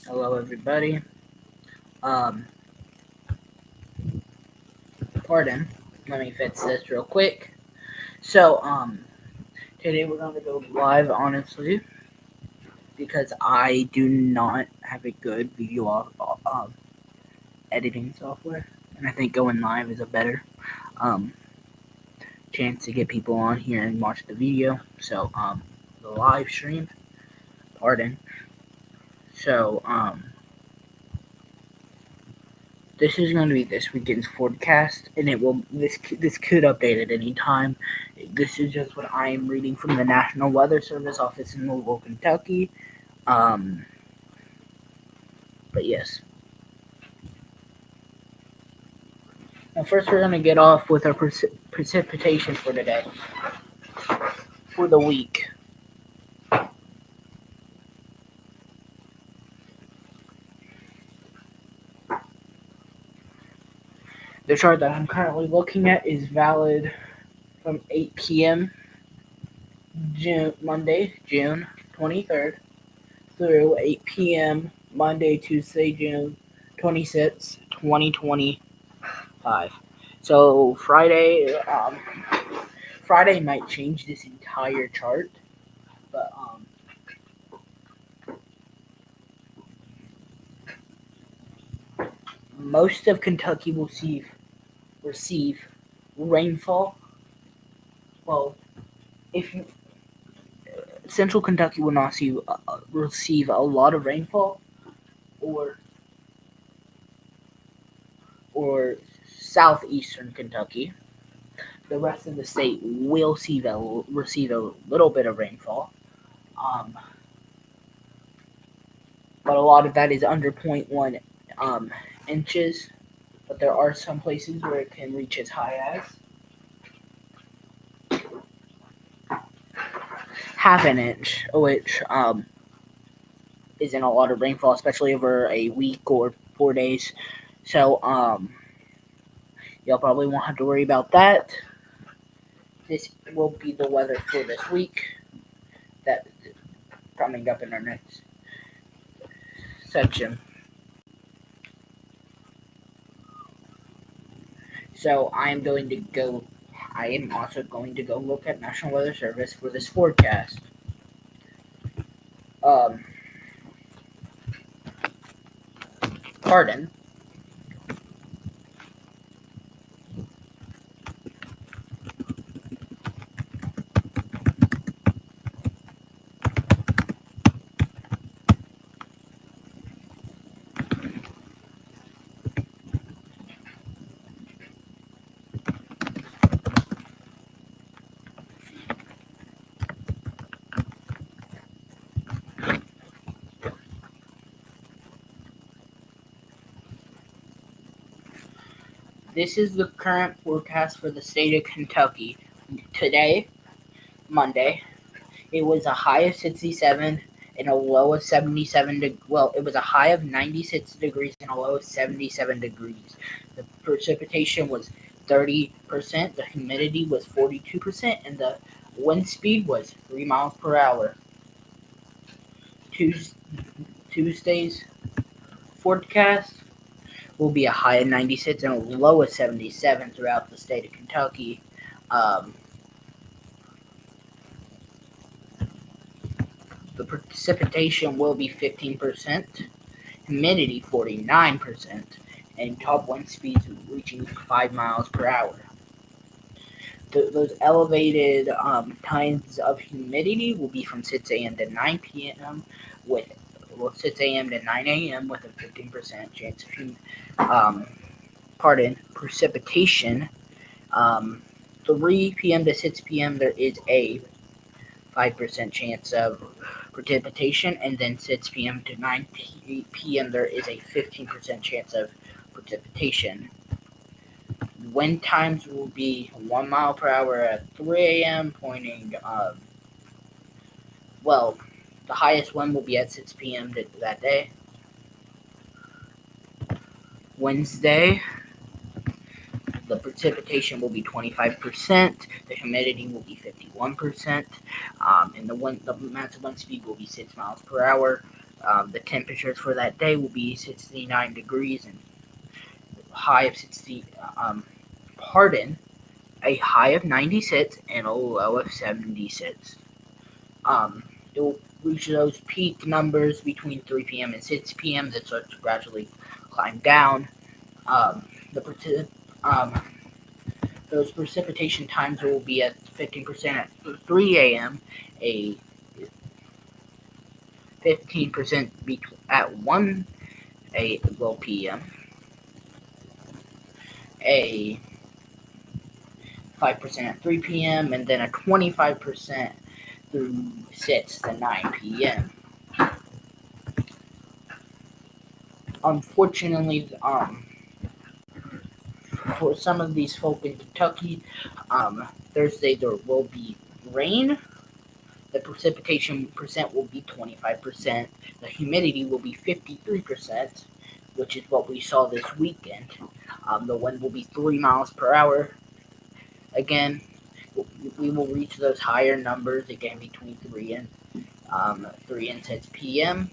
Hello, everybody. Um, Pardon. Let me fix this real quick. So, today we're going to go live, honestly, because I do not have a good editing software, and I think going live is a better um chance to get people on here and watch the video. So, the live stream. Pardon. So, this is going to be this weekend's forecast, and this could update at any time. This is just what I am reading from the National Weather Service office in Louisville, Kentucky. Um, but yes. Now, first, we're going to get off with our precipitation for today, for the week. The chart that I'm currently looking at is valid from 8 p.m. Monday, June 23rd, through 8 p.m. Monday, Tuesday, June 26th, 2025. So Friday might change this entire chart, but most of Kentucky will receive rainfall. Well, if you, Central Kentucky will not receive a lot of rainfall, or or southeastern Kentucky. The rest of the state will receive a little bit of rainfall, um, but a lot of that is under 0.1 inches. But there are some places where it can reach as high as half an inch, which isn't a lot of rainfall, especially over a week or 4 days. So y'all probably won't have to worry about that. This will be the weather for this week. That coming up in our next section. So I am going to go. I am also going to go look at National Weather Service for this forecast. Um, Pardon. This is the current forecast for the state of Kentucky. Today, Monday, it was a high of 67 and a low of 77. Well, it was a high of 96 degrees and a low of 77 degrees. The precipitation was 30%, the humidity was 42%, and the wind speed was 3 miles per hour. Tuesday's forecast will be a high of 96 and a low of 77 throughout the state of Kentucky. The precipitation will be 15%, humidity 49%, and top wind speeds reaching 5 miles per hour. Those elevated times of humidity will be from 6 a.m. to 9 p.m. with 6 a.m. to 9 a.m. with a 15% chance of precipitation. 3 p.m. to 6 p.m. there is a 5% chance of precipitation, and then 6 p.m. to 9 p.m. there is a 15% chance of precipitation. Wind times will be 1 mile per hour at 3 a.m. pointing, the highest wind will be at 6 p.m. that day. Wednesday, the precipitation will be 25%, the humidity will be 51%, and the max wind speed will be 6 miles per hour. The temperatures for that day will be 69 degrees and high of 60. Pardon, a high of 96 and a low of 76. It will reach those peak numbers between 3 p.m. and 6 p.m. that starts to gradually climb down. The um, those precipitation times will be at 15% at 3 a.m., a 15% at 1 p.m., a 5% at 3 p.m., and then a 25% through 6 to 9 p.m. Unfortunately, for some of these folk in Kentucky, Thursday there will be rain. The precipitation percent will be 25%. The humidity will be 53%, which is what we saw this weekend. The wind will be 3 miles per hour. Again, we will reach those higher numbers again between 3 and 6 p.m.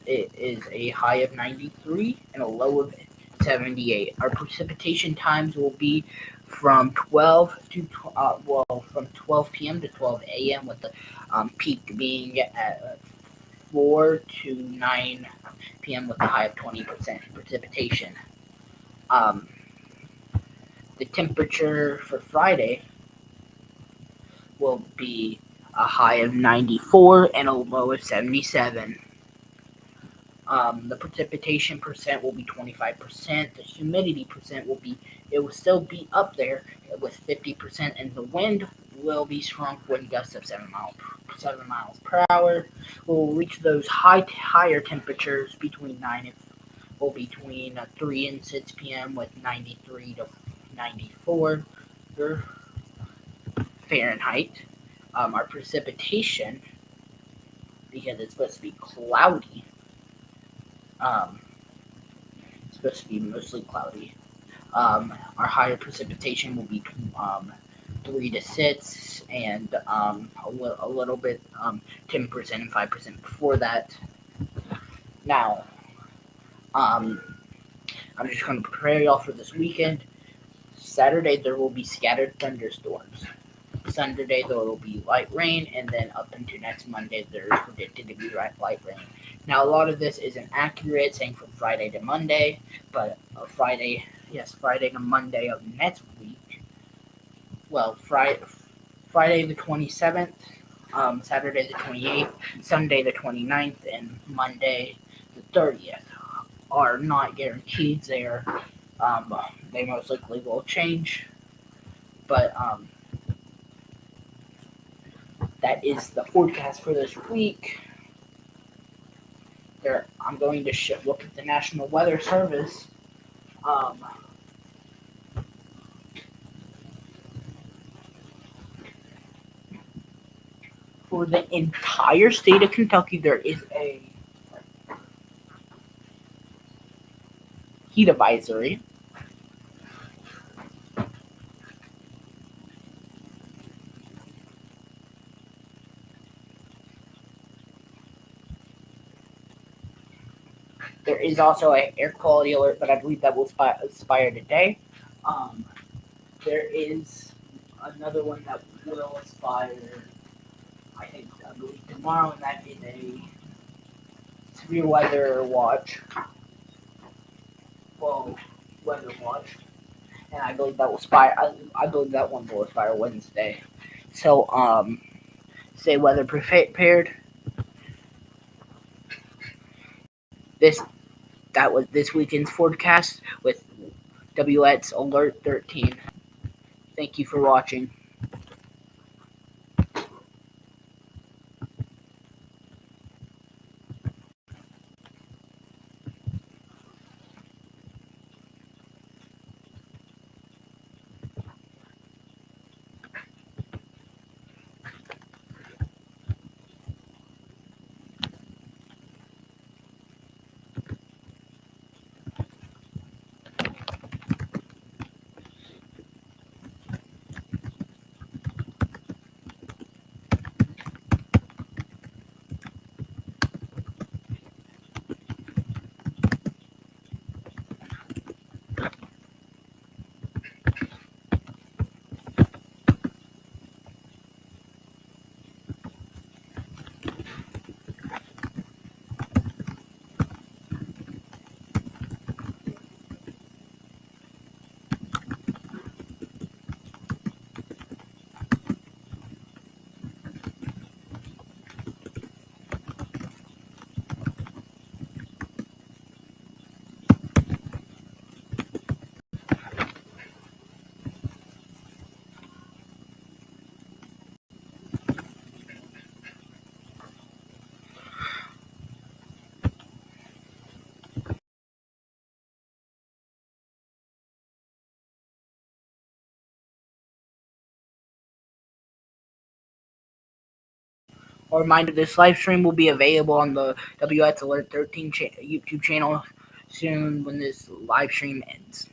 It is a high of 93 and a low of 78. Our precipitation times will be from 12 p.m. to 12 a.m. with the peak being at 4 to 9 p.m. with a high of 20% precipitation. Um, the temperature for Friday will be a high of 94 and a low of 77. The precipitation percent will be 25%. The humidity percent it will still be up there with 50%, and the wind will be strong wind gusts of 7 miles per hour. We'll reach those higher temperatures between 3 and 6 p.m. with 93 to 94 Fahrenheit. Our precipitation, because it's supposed to be cloudy, it's supposed to be mostly cloudy. Our higher precipitation will be 3 to 6, and a little bit 10% and 5% before that. Now, I'm just going to prepare y'all for this weekend. Saturday there will be scattered thunderstorms. Sunday there will be light rain, and then up until next Monday there is predicted to be light rain. Now, a lot of this isn't accurate, saying from Friday to Monday, but Friday to Monday of next week. Well, Friday the 27th, Saturday the 28th, Sunday the 29th, and Monday the 30th are not guaranteed. They most likely will change, but that is the forecast for this week. I'm going to look at the National Weather Service. For the entire state of Kentucky, there is a heat advisory. There is also an air quality alert, but I believe that will expire today. There is another one that will expire, I believe tomorrow, and that is a severe weather watch. Well, weather watch, and I believe that will expire. I believe that one will expire Wednesday. So, stay weather prepared. That was this weekend's forecast with WX Alert 13. Thank you for watching. A reminder: this live stream will be available on the WX Alert 13 YouTube channel soon when this live stream ends.